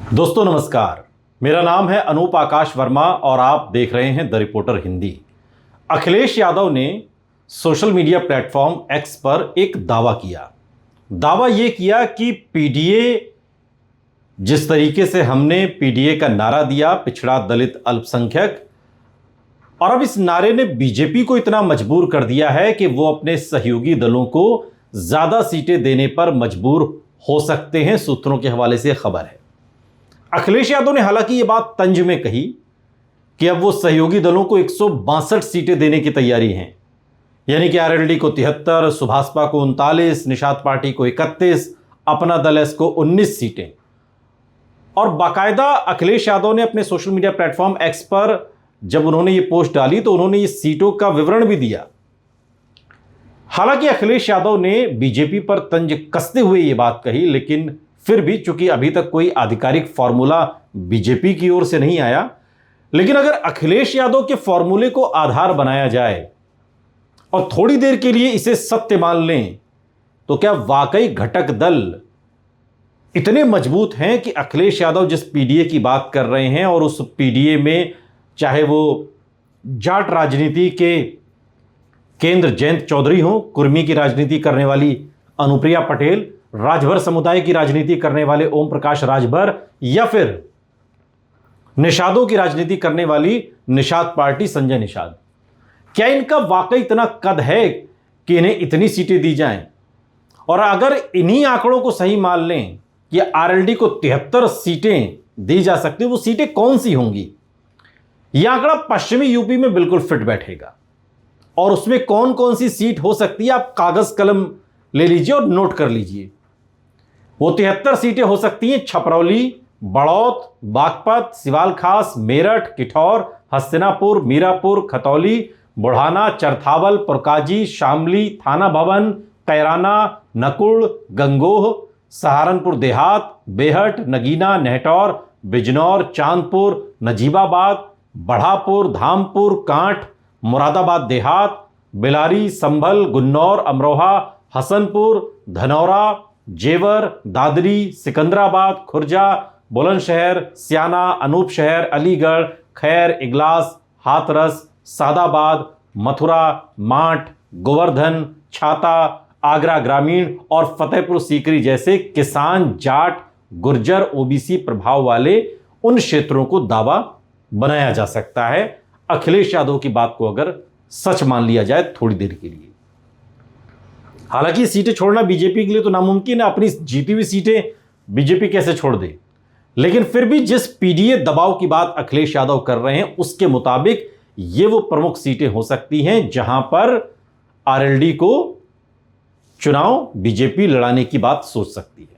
दोस्तों नमस्कार, मेरा नाम है अनूप आकाश वर्मा और आप देख रहे हैं द रिपोर्टर हिंदी। अखिलेश यादव ने सोशल मीडिया प्लेटफॉर्म एक्स पर एक दावा किया। दावा यह किया कि पीडीए, जिस तरीके से हमने पीडीए का नारा दिया, पिछड़ा दलित अल्पसंख्यक, और अब इस नारे ने बीजेपी को इतना मजबूर कर दिया है कि वो अपने सहयोगी दलों को ज्यादा सीटें देने पर मजबूर हो सकते हैं। सूत्रों के हवाले से खबर है। अखिलेश यादव ने हालांकि ये बात तंज में कही कि अब वो सहयोगी दलों को 162 सीटें देने की तैयारी हैं, यानी कि आरएलडी को 73, सुभाषपा को 39, निषाद पार्टी को 31, अपना दल एस को 19 सीटें। और बाकायदा अखिलेश यादव ने अपने सोशल मीडिया प्लेटफॉर्म एक्स पर जब उन्होंने ये पोस्ट डाली तो उन्होंने ये सीटों का विवरण भी दिया। हालांकि अखिलेश यादव ने बीजेपी पर तंज कसते हुए ये बात कही, लेकिन फिर भी चूंकि अभी तक कोई आधिकारिक फॉर्मूला बीजेपी की ओर से नहीं आया, लेकिन अगर अखिलेश यादव के फॉर्मूले को आधार बनाया जाए और थोड़ी देर के लिए इसे सत्य मान लें, तो क्या वाकई घटक दल इतने मजबूत हैं कि अखिलेश यादव जिस पीडीए की बात कर रहे हैं, और उस पीडीए में चाहे वो जाट राजनीति के केंद्र जयंत चौधरी हो, कुर्मी की राजनीति करने वाली अनुप्रिया पटेल, राजभर समुदाय की राजनीति करने वाले ओम प्रकाश राजभर, या फिर निषादों की राजनीति करने वाली निषाद पार्टी संजय निषाद, क्या इनका वाकई इतना कद है कि इन्हें इतनी सीटें दी जाएं? और अगर इन्हीं आंकड़ों को सही मान लें कि आरएलडी को 73 सीटें दी जा सकती, वो सीटें कौन सी होंगी? यह आंकड़ा पश्चिमी यूपी में बिल्कुल फिट बैठेगा। और उसमें कौन कौन सी सीट हो सकती है, आप कागज कलम ले लीजिए और नोट कर लीजिए। वो 73 सीटें हो सकती हैं छपरौली, बड़ौत, बागपत, सिवाल खास, मेरठ, किठौर, हस्तिनापुर, मीरापुर, खतौली, बुढ़ाना, चरथावल, पुरकाजी, शामली, थाना भवन, कैराना, नकुड़, गंगोह, सहारनपुर देहात, बेहट, नगीना, नेहटौर, बिजनौर, चांदपुर, नजीबाबाद, बढ़ापुर, धामपुर, कांठ, मुरादाबाद देहात, बिलारी, संभल, गुन्नौर, अमरोहा, हसनपुर, धनौरा, जेवर, दादरी, सिकंदराबाद, खुर्जा, बुलंदशहर, सियाना, अनूप शहर, अलीगढ़, खैर, इगलास, हाथरस, सादाबाद, मथुरा, माठ, गोवर्धन, छाता, आगरा ग्रामीण और फतेहपुर सीकरी जैसे किसान, जाट, गुर्जर, ओबीसी प्रभाव वाले उन क्षेत्रों को दावा बनाया जा सकता है, अखिलेश यादव की बात को अगर सच मान लिया जाए थोड़ी देर के लिए। हालांकि सीटें छोड़ना बीजेपी के लिए तो नामुमकिन है, अपनी जीती हुई सीटें बीजेपी कैसे छोड़ दे, लेकिन फिर भी जिस पीडीए दबाव की बात अखिलेश यादव कर रहे हैं उसके मुताबिक ये वो प्रमुख सीटें हो सकती हैं जहां पर आरएलडी को चुनाव बीजेपी लड़ाने की बात सोच सकती है।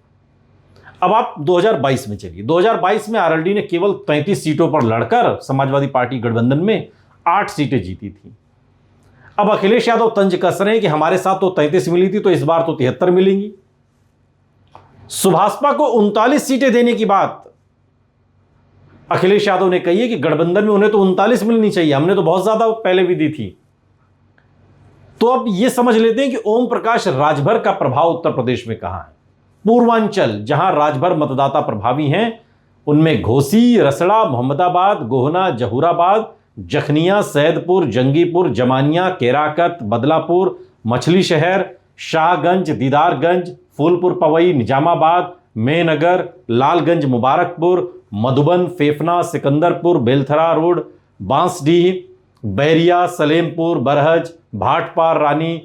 अब आप 2022 में चलिए। 2022 में आरएलडी ने केवल 33 सीटों पर लड़कर समाजवादी पार्टी गठबंधन में 8 सीटें जीती थी। अब अखिलेश यादव तंज कस रहे हैं कि हमारे साथ तो 33 मिली थी, तो इस बार तो 73 मिलेंगी। सुभाषपा को 39 सीटें देने की बात अखिलेश यादव ने कही है कि गठबंधन में उन्हें तो 39 मिलनी चाहिए, हमने तो बहुत ज्यादा पहले भी दी थी। तो अब यह समझ लेते हैं कि ओम प्रकाश राजभर का प्रभाव उत्तर प्रदेश में कहां है। पूर्वांचल, जहां राजभर मतदाता प्रभावी हैं, उनमें घोसी, रसड़ा, मोहम्मदाबाद, गोहना, जहूराबाद, जखनिया, सैदपुर, जंगीपुर, जमानिया, केराकत, बदलापुर, मछली शहर, शाहगंज, दीदारगंज, फूलपुर पवई, निजामाबाद, मेनगर, लालगंज, मुबारकपुर, मधुबन, फेफना, सिकंदरपुर, बेलथरा रोड, बांसडीह, बैरिया, सलेमपुर, बरहज, भाटपार, रानी,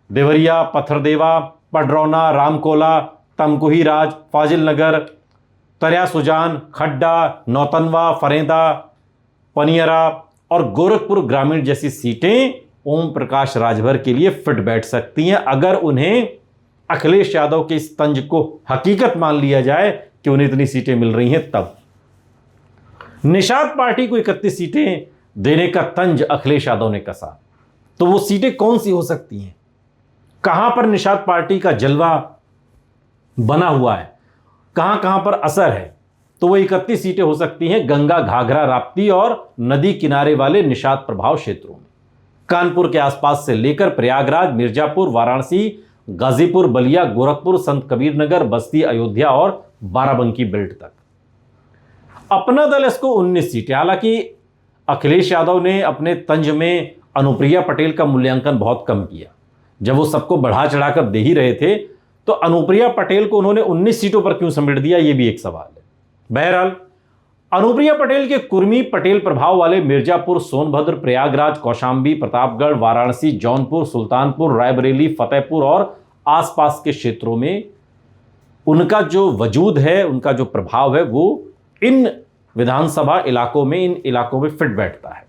देवरिया, पत्थरदेवा, पडरौना, रामकोला, तमकुही राज, फाजिल नगर, तरिया सुजान, खड्डा, नौतनवा, फरेंदा, पनियरा और गोरखपुर ग्रामीण जैसी सीटें ओम प्रकाश राजभर के लिए फिट बैठ सकती हैं, अगर उन्हें अखिलेश यादव के इस तंज को हकीकत मान लिया जाए कि उन्हें इतनी सीटें मिल रही हैं। तब निषाद पार्टी को 31 सीटें देने का तंज अखिलेश यादव ने कसा, तो वो सीटें कौन सी हो सकती हैं? कहां पर निषाद पार्टी का जलवा बना हुआ है, कहां कहां पर असर है? तो वो 31 सीटें हो सकती हैं गंगा, घाघरा, राप्ती और नदी किनारे वाले निषाद प्रभाव क्षेत्रों में। कानपुर के आसपास से लेकर प्रयागराज, मिर्जापुर, वाराणसी, गाजीपुर, बलिया, गोरखपुर, संत कबीर नगर, बस्ती, अयोध्या और बाराबंकी बेल्ट तक। अपना दल एस को 19 सीटें। हालांकि अखिलेश यादव ने अपने तंज में अनुप्रिया पटेल का मूल्यांकन बहुत कम किया। जब वो सबको बढ़ा चढ़ाकर दे ही रहे थे तो अनुप्रिया पटेल को उन्होंने 19 सीटों पर क्यों समेट दिया, ये भी एक सवाल है। बहरहाल अनुप्रिया पटेल के कुर्मी पटेल प्रभाव वाले मिर्जापुर, सोनभद्र, प्रयागराज, कौशांबी, प्रतापगढ़, वाराणसी, जौनपुर, सुल्तानपुर, रायबरेली, फतेहपुर और आसपास के क्षेत्रों में उनका जो वजूद है, उनका जो प्रभाव है, वो इन विधानसभा इलाकों में, इन इलाकों में फिट बैठता है।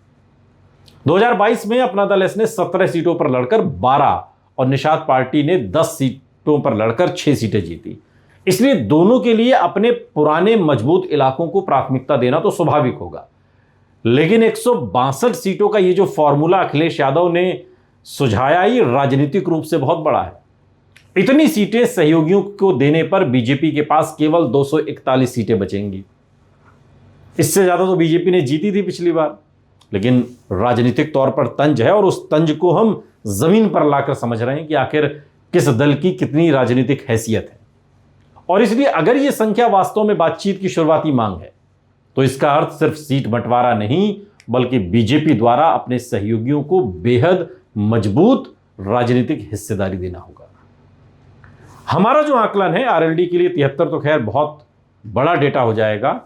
2022 में अपना दल एस ने 17 सीटों पर लड़कर 12 और निषाद पार्टी ने 10 सीटों पर लड़कर 6 सीटें जीती। इसलिए दोनों के लिए अपने पुराने मजबूत इलाकों को प्राथमिकता देना तो स्वाभाविक होगा। लेकिन 162 सीटों का ये जो फॉर्मूला अखिलेश यादव ने सुझाया, ये राजनीतिक रूप से बहुत बड़ा है। इतनी सीटें सहयोगियों को देने पर बीजेपी के पास केवल 241 सीटें बचेंगी। इससे ज्यादा तो बीजेपी ने जीती थी पिछली बार, लेकिन राजनीतिक तौर पर तंज है और उस तंज को हम जमीन पर लाकर समझ रहे हैं कि आखिर किस दल की कितनी राजनीतिक हैसियत है। और इसलिए अगर यह संख्या वास्तव में बातचीत की शुरुआती मांग है तो इसका अर्थ सिर्फ सीट बंटवारा नहीं, बल्कि बीजेपी द्वारा अपने सहयोगियों को बेहद मजबूत राजनीतिक हिस्सेदारी देना होगा। हमारा जो आकलन है आरएलडी के लिए 73 तो खैर बहुत बड़ा डेटा हो जाएगा,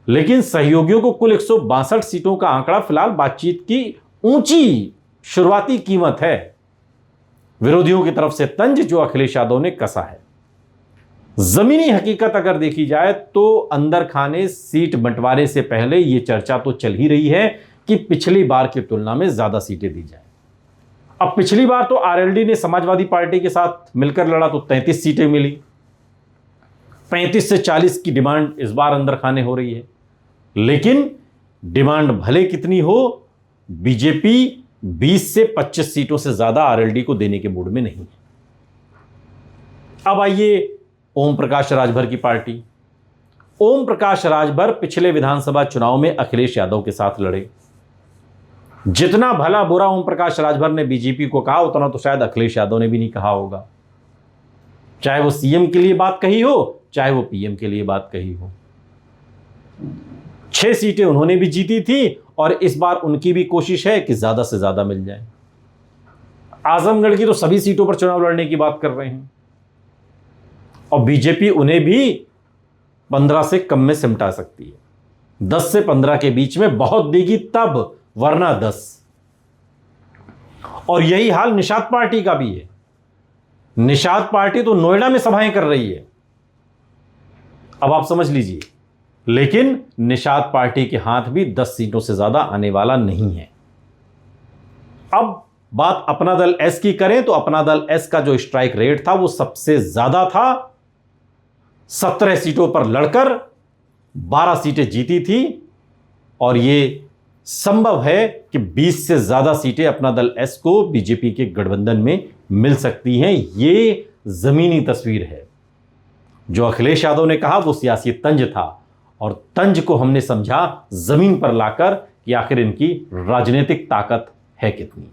लेकिन सहयोगियों को कुल 162 सीटों का आंकड़ा फिलहाल बातचीत की ऊंची शुरुआती कीमत है। विरोधियों की तरफ से तंज जो अखिलेश यादव ने कसा है। जमीनी हकीकत अगर देखी जाए तो अंदर खाने सीट बंटवारे से पहले यह चर्चा तो चल ही रही है कि पिछली बार की तुलना में ज्यादा सीटें दी जाए। अब पिछली बार तो आरएलडी ने समाजवादी पार्टी के साथ मिलकर लड़ा तो 33 सीटें मिली। 35 से 40 की डिमांड इस बार अंदर खाने हो रही है, लेकिन डिमांड भले कितनी हो, बीजेपी 20 से 25 सीटों से ज्यादा आरएलडी को देने के मूड में नहीं है। अब आइए ओम प्रकाश राजभर की पार्टी। ओम प्रकाश राजभर पिछले विधानसभा चुनाव में अखिलेश यादव के साथ लड़े। जितना भला बुरा ओम प्रकाश राजभर ने बीजेपी को कहा, उतना तो शायद अखिलेश यादव ने भी नहीं कहा होगा। चाहे वो सीएम के लिए बात कही हो, चाहे वो पीएम के लिए बात कही हो। 6 सीटें उन्होंने भी जीती थी और इस बार उनकी भी कोशिश है कि ज्यादा से ज्यादा मिल जाए। आजमगढ़ की तो सभी सीटों पर चुनाव लड़ने की बात कर रहे हैं और बीजेपी उन्हें भी 15 से कम में सिमटा सकती है। 10 से 15 के बीच में बहुत देगी तब, वरना 10। और यही हाल निषाद पार्टी का भी है। निषाद पार्टी तो नोएडा में सभाएं कर रही है, अब आप समझ लीजिए। लेकिन निषाद पार्टी के हाथ भी 10 सीटों से ज्यादा आने वाला नहीं है। अब बात अपना दल एस की करें तो अपना दल एस का जो स्ट्राइक रेट था वो सबसे ज्यादा था। 17 सीटों पर लड़कर 12 सीटें जीती थी और यह संभव है कि 20 से ज्यादा सीटें अपना दल एस को बीजेपी के गठबंधन में मिल सकती हैं। यह जमीनी तस्वीर है। जो अखिलेश यादव ने कहा वो सियासी तंज था और तंज को हमने समझा जमीन पर लाकर कि आखिर इनकी राजनीतिक ताकत है कितनी।